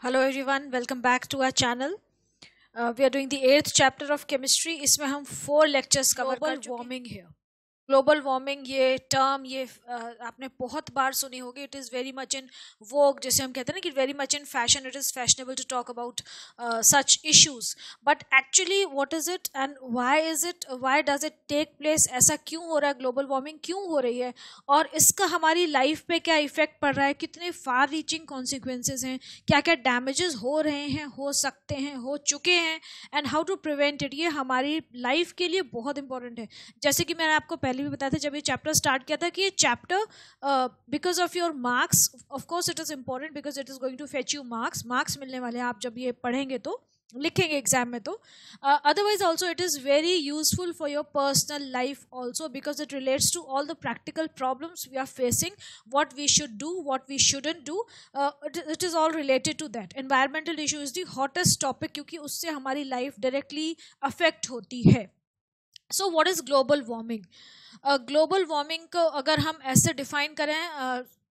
Hello everyone, welcome back to our channel. We are doing the 8th chapter of chemistry. इसमें हम 4 lectures cover कर चुके हैं. Warming here. Global warming ये term ये आपने बहुत बार सुनी होगी. It is very much in vogue, जैसे हम कहते हैं ना कि very much in fashion. It is fashionable to talk about such issues, but actually what is it and why does it take place? ऐसा क्यों हो रहा है? ग्लोबल वार्मिंग क्यों हो रही है और इसका हमारी लाइफ पे क्या इफेक्ट पड़ रहा है? कितने फार रीचिंग कॉन्सिक्वेंसेज हैं? क्या क्या डैमेजेस हो रहे हैं, हो सकते हैं, हो चुके हैं, and how to prevent it? ये हमारी लाइफ के लिए बहुत इंपॉर्टेंट है. जैसे कि मैंने आपको पहले भी बताया था जब ये चैप्टर स्टार्ट किया था कि ये chapter because of your marks, of course it is important because it is going to fetch you marks मिलने वाले हैं आप जब ये पढ़ेंगे तो, लिखेंगे एग्जाम में तो. Otherwise also it is very useful for your personal life also because it relates to all the practical problems we are facing, what we should do, what we shouldn't do. It is all related to that. Environmental issue is the hottest topic क्योंकि उससे हमारी life directly affect होती है. So what is global warming? Global warming को अगर हम ऐसे define करें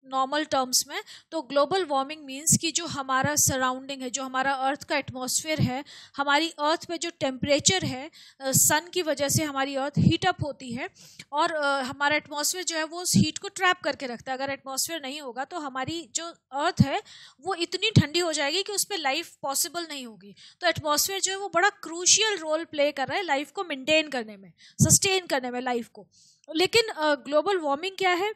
नॉर्मल टर्म्स में, तो ग्लोबल वार्मिंग मीन्स कि जो हमारा सराउंडिंग है, जो हमारा अर्थ का एटमॉस्फेयर है, हमारी अर्थ पे जो टेम्परेचर है, सन की वजह से हमारी अर्थ हीट अप होती है और हमारा एटमॉस्फेयर जो है वो उस हीट को ट्रैप करके रखता है. अगर एटमॉस्फेयर नहीं होगा तो हमारी जो अर्थ है वो इतनी ठंडी हो जाएगी कि उस पर लाइफ पॉसिबल नहीं होगी. तो एटमॉस्फेयर जो है वो बड़ा क्रूशियल रोल प्ले कर रहा है लाइफ को मेंटेन करने में, सस्टेन करने में लाइफ को. लेकिन ग्लोबल वार्मिंग क्या है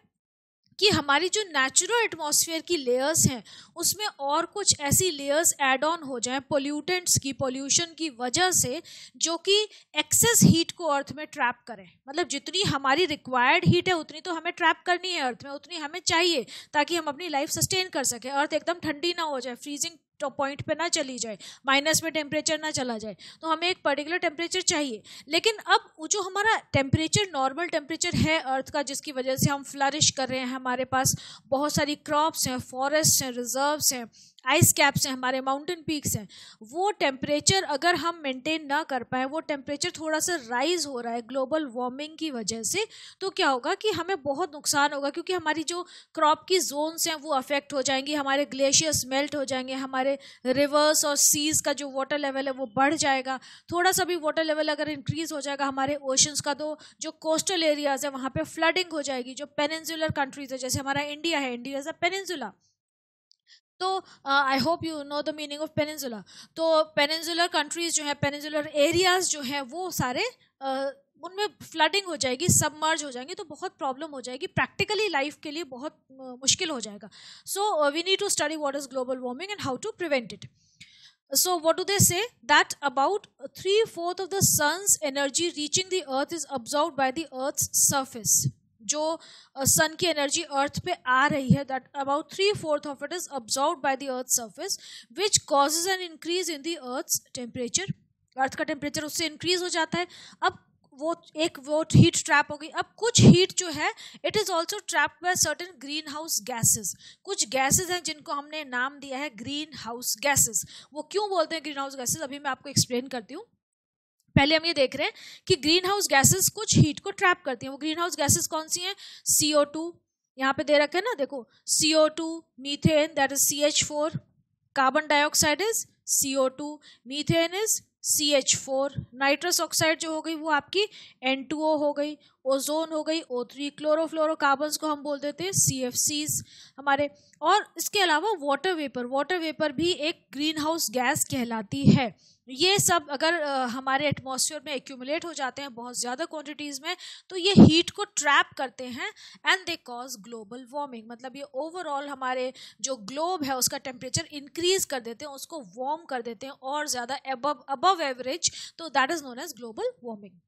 कि हमारी जो नेचुरल एटमॉस्फेयर की लेयर्स हैं उसमें और कुछ ऐसी लेयर्स ऐड ऑन हो जाएं पोल्यूटेंट्स की, पोल्यूशन की वजह से, जो कि एक्सेस हीट को अर्थ में ट्रैप करें. मतलब जितनी हमारी रिक्वायर्ड हीट है उतनी तो हमें ट्रैप करनी है अर्थ में, उतनी हमें चाहिए ताकि हम अपनी लाइफ सस्टेन कर सकें. अर्थ एकदम ठंडी ना हो जाए, फ्रीजिंग तो पॉइंट पे ना चली जाए, माइनस में टेम्परेचर ना चला जाए, तो हमें एक पर्टिकुलर टेम्परेचर चाहिए. लेकिन अब जो हमारा टेम्परेचर नॉर्मल टेम्परेचर है अर्थ का, जिसकी वजह से हम फ्लरिश कर रहे हैं, हमारे पास बहुत सारी क्रॉप्स हैं, फॉरेस्ट हैं, रिजर्व्स हैं, आइस कैप्स हैं, हमारे माउंटेन पीक्स हैं, वो टेम्परेचर अगर हम मेंटेन ना कर पाए, वो टेम्परेचर थोड़ा सा राइज हो रहा है ग्लोबल वार्मिंग की वजह से, तो क्या होगा कि हमें बहुत नुकसान होगा क्योंकि हमारी जो क्रॉप की जोन्स हैं वो अफेक्ट हो जाएंगी, हमारे ग्लेशियर्स मेल्ट हो जाएंगे, हमारे रिवर्स और सीज का जो वाटर लेवल है वो बढ़ जाएगा. थोड़ा सा भी वाटर लेवल अगर इंक्रीज हो जाएगा हमारे ओशंस का, तो जो कोस्टल एरियाज है वहाँ पे फ्लडिंग हो जाएगी. जो पेनिनसुलर कंट्रीज है, जैसे हमारा इंडिया है, इंडिया इज अ पेनिनसुला, तो I hope you know the meaning of peninsula. तो पेनिनसुलर कंट्रीज जो है, पेनिनसुलर एरियाज जो हैं वो सारे उनमें फ्लडिंग हो जाएगी, सबमर्ज हो जाएंगे, तो बहुत प्रॉब्लम हो जाएगी, प्रैक्टिकली लाइफ के लिए बहुत मुश्किल हो जाएगा. So we need to study what is global warming and how to prevent it. So what do they say? That about 3/4 of the sun's energy reaching the earth is absorbed by the earth's surface. जो सन की energy अर्थ पे आ रही है, that about 3/4 of it is absorbed by the earth surface, which causes an increase in the earth's temperature. Earth का temperature उससे increase हो जाता है. अब वो हीट ट्रैप हो गई. अब कुछ हीट जो है it is also trapped by certain green house gases. कुछ गैसेज हैं जिनको हमने नाम दिया है ग्रीन हाउस गैसेज. वो क्यों बोलते हैं ग्रीन हाउस गैसेज, अभी मैं आपको एक्सप्लेन करती हूँ. पहले हम ये देख रहे हैं कि ग्रीन हाउस गैसेज कुछ हीट को ट्रैप करती हैं. वो ग्रीन हाउस गैसेज कौन सी हैं? CO2 यहाँ पे दे रखे हैं ना, देखो, CO2, methane that is CH4, carbon dioxide is CO2, methane is CH4, nitrous oxide जो हो गई वो आपकी N2O हो गई, ओजोन हो गई O3, क्लोरोफ्लोरोकार्बन्स को हम बोल देते हैं CFCs हमारे. और इसके अलावा वाटर वेपर भी एक ग्रीन हाउस गैस कहलाती है. ये सब अगर हमारे एटमॉस्फेयर में एक्यूमुलेट हो जाते हैं बहुत ज़्यादा क्वांटिटीज़ में, तो ये हीट को ट्रैप करते हैं and they cause global warming. मतलब ये ओवरऑल हमारे जो ग्लोब है उसका टेम्परेचर इंक्रीज कर देते हैं, उसको वार्म कर देते हैं और ज़्यादा अबव एवरेज. तो that is known as global warming.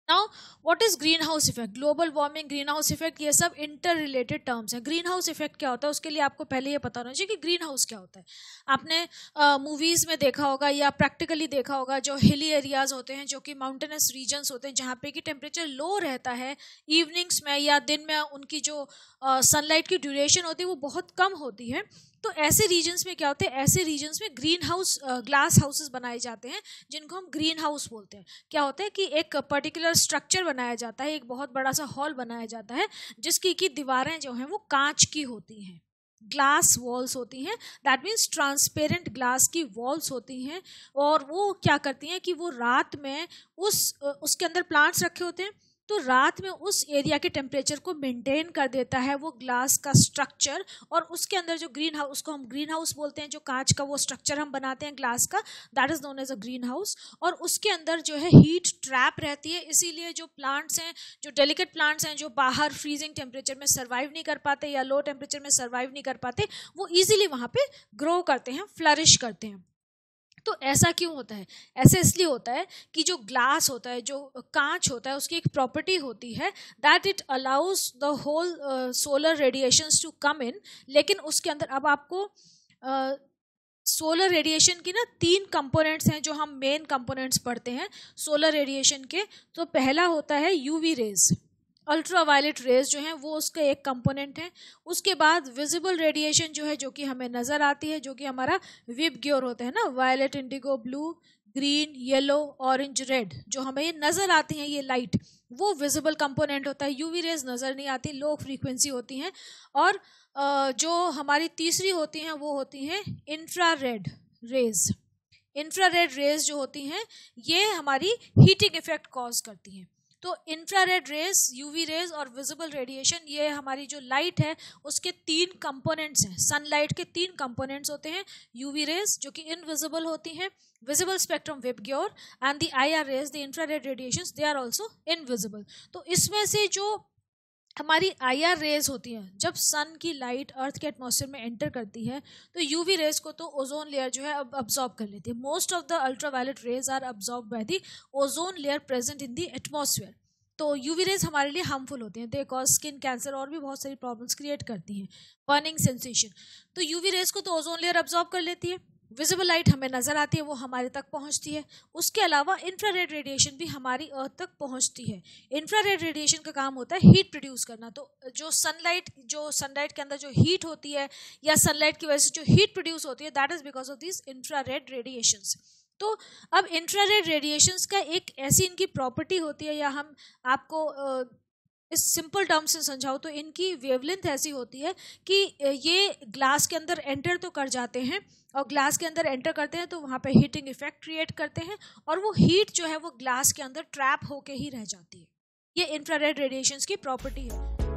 Now what is greenhouse effect? Global warming, greenhouse effect, ये सब इंटर रिलेटेड टर्म्स हैं. ग्रीन हाउस इफेक्ट क्या होता है उसके लिए आपको पहले ये पता होना चाहिए कि ग्रीन हाउस क्या होता है. आपने मूवीज़ में देखा होगा या प्रैक्टिकली देखा होगा, जो हिली एरियाज होते हैं, जो कि माउंटेनस रीजन्स होते हैं, जहाँ पे कि टेम्परेचर लो रहता है, इवनिंग्स में या दिन में उनकी जो सनलाइट की ड्यूरेशन होती है वो बहुत कम होती है. तो ऐसे रीजन्स में क्या होते हैं? ऐसे रीजन्स में ग्रीन हाउस ग्लास हाउसेस बनाए जाते हैं जिनको हम ग्रीन हाउस बोलते हैं. क्या होता है कि एक पर्टिकुलर स्ट्रक्चर बनाया जाता है, एक बहुत बड़ा सा हॉल बनाया जाता है जिसकी की दीवारें जो हैं वो कांच की होती हैं. ग्लास वॉल्स होती हैं, दैट मीन्स ट्रांसपेरेंट ग्लास की वॉल्स होती हैं, और वो क्या करती हैं कि वो रात में उसके अंदर प्लांट्स रखे होते हैं, तो रात में उस एरिया के टेम्परेचर को मेंटेन कर देता है वो ग्लास का स्ट्रक्चर, और उसके अंदर जो ग्रीन हाउस, उसको हम ग्रीन हाउस बोलते हैं, जो कांच का वो स्ट्रक्चर हम बनाते हैं ग्लास का, that is known as a greenhouse, और उसके अंदर जो है हीट ट्रैप रहती है। इसीलिए जो प्लांट्स हैं, जो डेलिकेट प्लांट्स हैं, जो बाहर फ्रीजिंग टेम्परेचर में सर्वाइव नहीं कर पाते या लो टेम्परेचर में सर्वाइव नहीं कर पाते, वो ईजिली वहाँ पे ग्रो करते हैं, फ्लरिश करते हैं। तो ऐसा क्यों होता है? ऐसा इसलिए होता है कि जो ग्लास होता है, जो कांच होता है, उसकी एक प्रॉपर्टी होती है that it allows the whole solar radiations to come in. लेकिन उसके अंदर अब आपको सोलर रेडिएशन की ना 3 कंपोनेंट्स हैं जो हम मेन कंपोनेंट्स पढ़ते हैं सोलर रेडिएशन के। तो पहला होता है यूवी रेज, अल्ट्रावायलेट रेज जो हैं वो उसका एक कंपोनेंट है। उसके बाद विजिबल रेडिएशन जो है, जो कि हमें नज़र आती है, जो कि हमारा विबग्योर होता है ना, violet, indigo, blue, green, yellow, orange, red, जो हमें ये नज़र आती हैं ये लाइट, वो विजिबल कंपोनेंट होता है। यूवी रेज नज़र नहीं आती, लो फ्रीक्वेंसी होती हैं। और जो हमारी तीसरी होती हैं वो होती हैं इंफ्रारेड रेज। इंफ्रारेड रेज जो होती हैं ये हमारी हीटिंग इफेक्ट कॉज करती हैं। तो इंफ्रारेड रेज, यूवी रेज और विजिबल रेडिएशन, ये हमारी जो लाइट है उसके 3 कंपोनेंट्स हैं। सनलाइट के 3 कंपोनेंट्स होते हैं, यूवी रेज जो कि इनविजिबल होती हैं, visible spectrum VIBGYOR, and the IR rays, the infrared radiations, they are also invisible. तो इसमें से जो हमारी IR रेज होती हैं, जब सन की लाइट अर्थ के एटमॉस्फेयर में एंटर करती है तो यूवी रेज को तो ओजोन लेयर जो है अब अब्जॉर्ब कर लेती है। Most of the ultraviolet rays are absorb by the ozone layer present in the atmosphere. तो यूवी रेज हमारे लिए हार्मफुल होती हैं, दे कॉज स्किन कैंसर और भी बहुत सारी प्रॉब्लम्स क्रिएट करती हैं, बर्निंग सेंसेशन। तो यूवी रेज को तो ओजोन लेयर अब्जॉर्ब कर लेती है, विजिबल लाइट हमें नज़र आती है, वो हमारे तक पहुंचती है। उसके अलावा इंफ्रारेड रेडिएशन भी हमारी अर्थ तक पहुंचती है। इंफ्रारेड रेडिएशन का काम होता है हीट प्रोड्यूस करना। तो जो सनलाइट के अंदर जो हीट होती है या सनलाइट की वजह से जो हीट प्रोड्यूस होती है, that is because of this infrared radiations. तो अब इंफ्रारेड रेडिएशंस का एक ऐसी इनकी प्रॉपर्टी होती है, या हम आपको इस सिंपल टर्म से समझाओ तो इनकी वेवलेंथ ऐसी होती है कि ये ग्लास के अंदर एंटर तो कर जाते हैं, और ग्लास के अंदर एंटर करते हैं तो वहाँ पे हीटिंग इफेक्ट क्रिएट करते हैं, और वो हीट जो है वो ग्लास के अंदर ट्रैप होके ही रह जाती है। ये इंफ्रारेड रेडिएशंस की प्रॉपर्टी है।